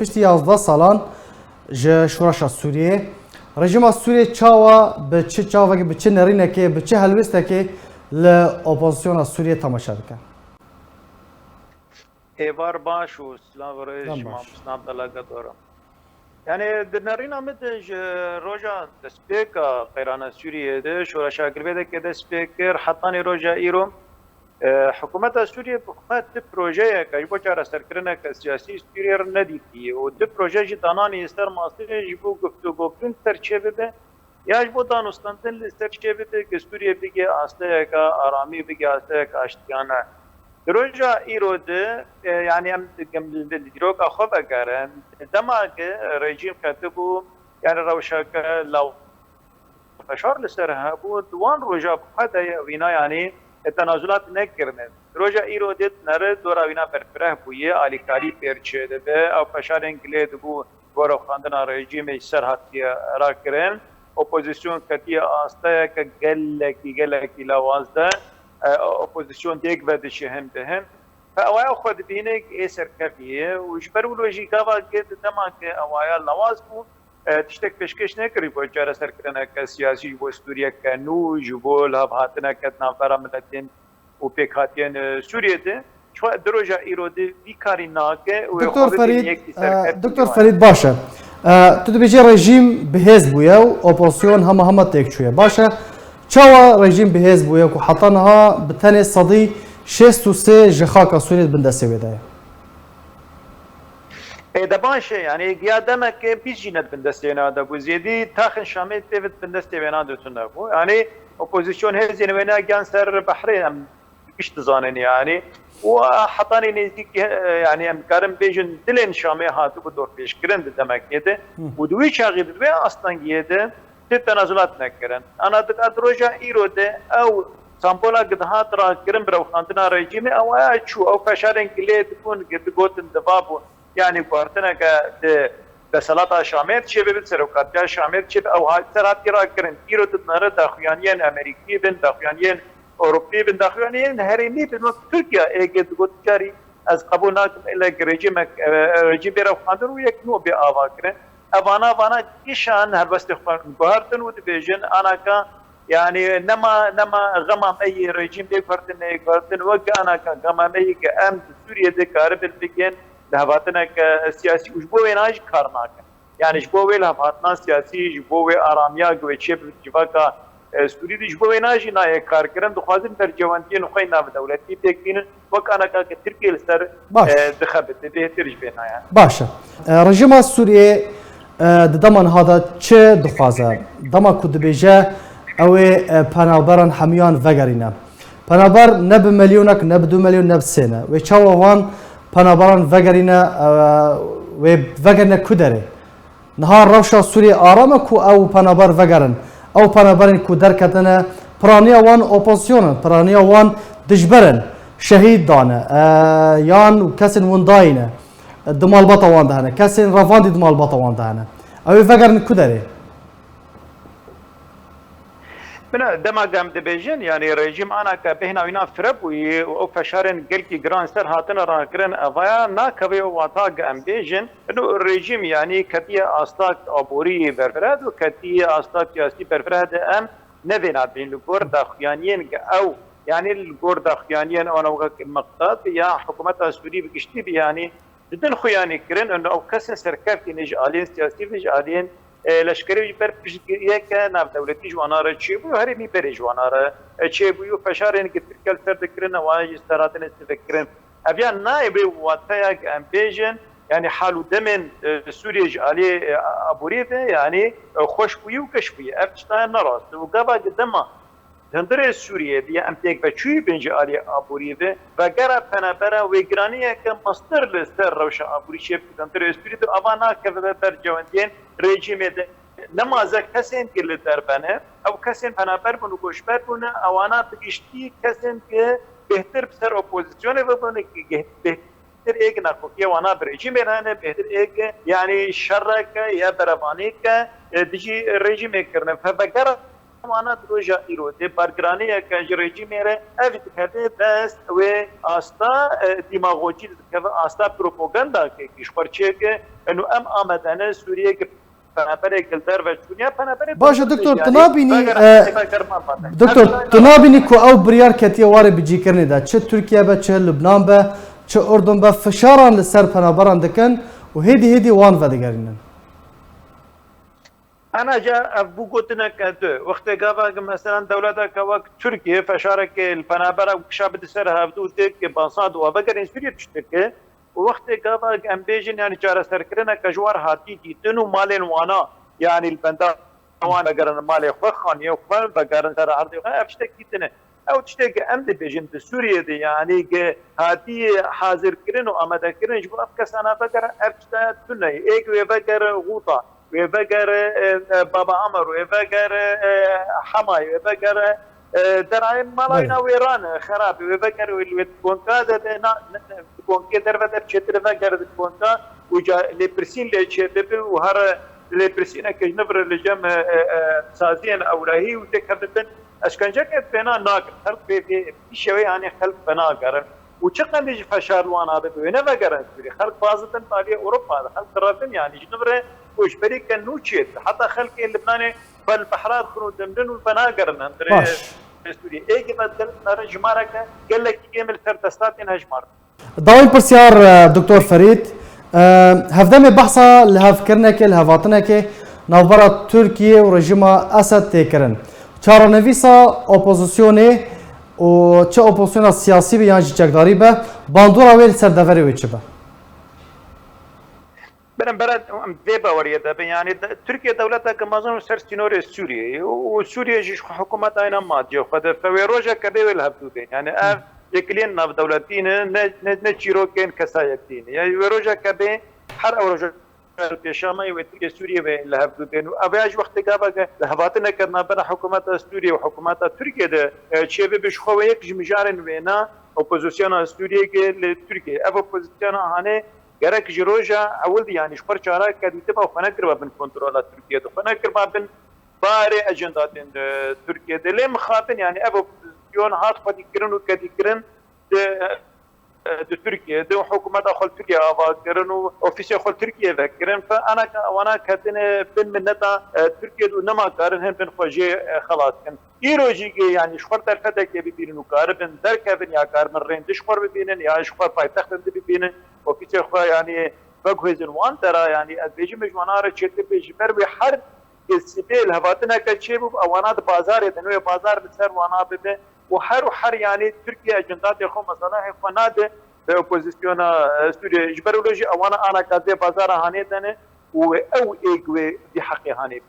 پشتی 11 سالان ji şuraşa Sûriye rejima Sûriye çawa bi çi çavekê bi çi nerînekê bi çi helwestekê li opozisyona Sûriye temaşa dike. Êvar baş û silav rêj mamsnav delegatora. Yani di nerîna me de ji roja destpêka qeyrana Sûriyê de şoreşagirvedekê destpêk kir hetanî roja îro Hikûmeta Sûriye bi ti projeyeke ji bo çareserkirineke siyasî Sûriye re nedîtiye û di proje jî dananî ser masîrê ji bo guftûgokirîn serçe bibe ya ji bo danûstantin li serçe bibe ki Sûriye bige asteyeka aramî bige asteyeka aştiyane. Di roja îro de yani em dîroka xwe vegerin demake rejîm ketibû yani rewşeke law feşar li ser hebû di wan roja xwe vîna yani تنازلات نکردن. روزا ایرو دیت نره دورا وینا برفره بویه آلیکاری پرچه ده او فشار انگلیت بو ورا خواندن رژیم سرحدی را کردن. اپوزیسیون کتی آسته که گلکی لوازده اپوزیسیون دیگ بدشه هم دهن. فاویا خود بینه که سرکفیه و جبرولوژی کاوا گید دما که اوایا لواز بو تشتک پیشکش نکری با جاره سرکردن که سیاسی و سوریه که نو جبول هب هاتنه که نفر ملتین و پیکاتین سوریه ده چه دروجه ایرودی بیکاری ناکه و دکتر فرید باشه تو بیچه رژیم بهز بوده و اپوزیسیون همه تکچویه باشه چه رژیم بهز بوده که حتی نها بتنی صدی 63 جخاک سوریه بندسته ده دبانشه یعنی گیادمه که بیش جنت بندستینا دبو زیادی تاخن شامل تفت بندستینا دوتونه بو یعنی اپوزیسیون هزینه وینا جان سر بحری هم بیش تزانن yani و حطانی نزدیک yani هم کارم بیشن دلن شامل هاتو bu دور پیش کردن demek yedi bu دوی چاقید و اصلا یده تنازلات نکردن انا دکات روجا ایرو ده او سامبولا قدهات را کرم برو خاندنا رژیم او چو او فشارن کلی تكون قد گوتن دبابو yani partine که به سلاطه شامل چه به سرکاتیا شامل چه او سرات کرا کرن ایرو دناره داخویانیان امریکی بن داخویانیان اروپی بن داخویانیان هرمی بن ترکیه اگه گوتکاری از قبول نکن الا رژیم برو خاندن و یک نو به آوا کرن اوانا کشان هر بس گوهرتن و دیویژن انا کا yani nema gamam ey rejim de kartın و انا کا gamam ey که ام Suriye'de karibel bigen لهواتنا كسياسي وجبو ويناج كارناك يعني جبو ويل هفاتنا سياسي جبو وي اراميا گوچيب جواكا سوري جبو ويناج نا كاركرن دخوازن در جوانتين خوينا بدولتي تكين وكانا كا تركيا لسر دخبت بهترج بينا يعني باشا رژیم سوریه دمان هذا چه دخوازه دما كود بيجا او پنابران حميان وگرينه پنابر نب مليونك نب 2 مليون نب سنه و چاوان پنابران وگرینه و وگرینه کدره نهار روشا سوری آرامه کو او پنابر وگرن او پنابرین کو درکتنه پرانیا وان اپوزیسیون پرانیا وان دجبرن شهید دانه یان کسین ونداینه دمال باتا وان دهنه کسین رفاندی دمال باتا وان دهنه او وگرن کدره من دما قام دبيجن يعني رژیم انا كبهنا وينا فربوي او فشارن قلكي جران سر هاتنا راكرن افايا ناكبي واتاق ام بيجن انه الرژیم يعني كتيه استاك ابوري برفراد وكتيه استاك سياسي برفراد ام نبينا بين الجور داخيانيين او يعني الجور داخيانيين انا وقت مقطات يا حكومه السوريه بكشتي يعني بدن خياني كرن انه او كسر سركاب نجالين سياسي نجالين لشکری بر پیشگیری که ناو دولتی جواناره چی بو هری می بری جواناره چی بو فشارین که ترکل سر دکرن و استراتن استفکرن ابیا نایب واتیا امبیجن يعني حالو دمن سوريا جالي ابوريده يعني خوش بيو كش بي افتشتان نراس وقبا قدما هندره سوريا دي امتيك بچوي بنج علي ابوريده وغرا پنابرا وگرانيه که مستر لستر روش ابوريشه هندره سوريا اوانا که بر جواندين رژیم نمازه کسین که لدربنه او کسین پنابر بونو گوشبر بونه اوانا بگشتی کسین که بهتر بسر اپوزیسیون بونه که بهتر ایک نخوکی وانا برژیم برانه بهتر ایک یعنی شرک یا بروانی که دیجی رژیم کرنه فبگر وانا روجا ايرو دي بارغرانيه كجريجي ميره افيت كده بس و استا ديماغوجي كده استا بروباغندا كيش برچه انه امدانه سوريه باشه دکتر تنابینی دکتر تنابینی کو او بریار کتی واره بجی کرنی دا چه ترکیه به چه لبنان به چه اردن به فشاران لسر پنابران دکن و هیدی وان و دگرینن انا جا ابو قلتنا كده وقت قابا مثلا دولتك وقت تركيا فشارك الفنابرة وكشاب تسرها بدو تك بانصاد وبقر سوريا تشترك ووقت قابا امبيجن يعني جار سركرنا كجوار هاتي جيتن ومالين وانا يعني البندا وانا قرن مالي خخان يوقفن بقرن ترى عرضي افشتك جيتن او تشتك امد بيجن سوريا دي يعني هاتي حاضر كرن وامدا كرن جواب كسانا بقر افشتا تني ايك وبقر غوطه وبقر بابا عمر وبقر حماي وبقر درعي مالاينا ويران خراب وبقر والبونكا بونكا دربت بشتر بقر البونكا وجا لبرسين لشباب وهر لبرسين كجنبر لجم سازين او راهي وتكبتن اشكنجا كانت بنا ناقر خلق في شوي يعني خلق بناقر وشقن يجي فشار وانا بينا بقر خلق بازتن بالي اوروبا خلق راتن يعني جنبر وش بريك نوتشيت حتى خلق اللبناني فالبحرات خرو دمدن والبناقر نندري سوري ايه بدل نرجمارك قال لك يعمل ترتستات هجمار داوين برسيار دكتور فريد هفدم بحثا لهفكرنك لهفاتنك نوبرا تركيا ورجيما اسد تكرن چارا نویسا اپوزیسیونی و چه اپوزیسیون سیاسی به یعنی جگداری به باندورا ویل سردفری وی چه به برد ذي باورية ده يعني تركيا دولتها كمازون سر سينوري سوريا وسوريا جيش حكومة أين ما تجو خد فويروجا كده والهبدودين يعني يكلين ناف دولتين نشيرو كين كسايتين يعني ويروجا كده حر أوروجا الشام وتركيا سوريا والهبدودين وأبيج وقت جابك لهباتنا كنا بين حكومة سوريا وحكومة تركيا ده شيء بيشخوا يكج مجارن بينا أوبوزيسيون سوريا لتركيا أوبوزيسيون هاني گرک جروجا اول يعني شپر چارا کدی تبا فنکر بن کنترول ترکیه تو فنکر بن بار اجندات ترکیه دل مخاطن يعني ابو بوزيسيون هات خدي كرن وكدي كرن د تركيا د حكومه داخل تركيا كرن اوفيسيال خل تركيا ذكرن فانا وانا كتن بن منتا تركيا نما كارن هم بن خوجي خلاص كان ايروجي يعني شفر ترفتك بيبينو كاربن دركبن يا كارن رين شفر بيبينن يا شفر بايتخت بيبينن وفيسيال يعني بغوزن وان ترى يعني ادبيج مجمانار تشت بيج بر حر السبيل هباتنا كتشيب اوانات بازار يتنوي بازار بسر وانا بده وحر يعني تركيا اجندات يخو مثلا فناد اوبوزيسيون سوريا جبرولوجي اوانا انا كازي بازار هاني دنه او ايغوي بحق هاني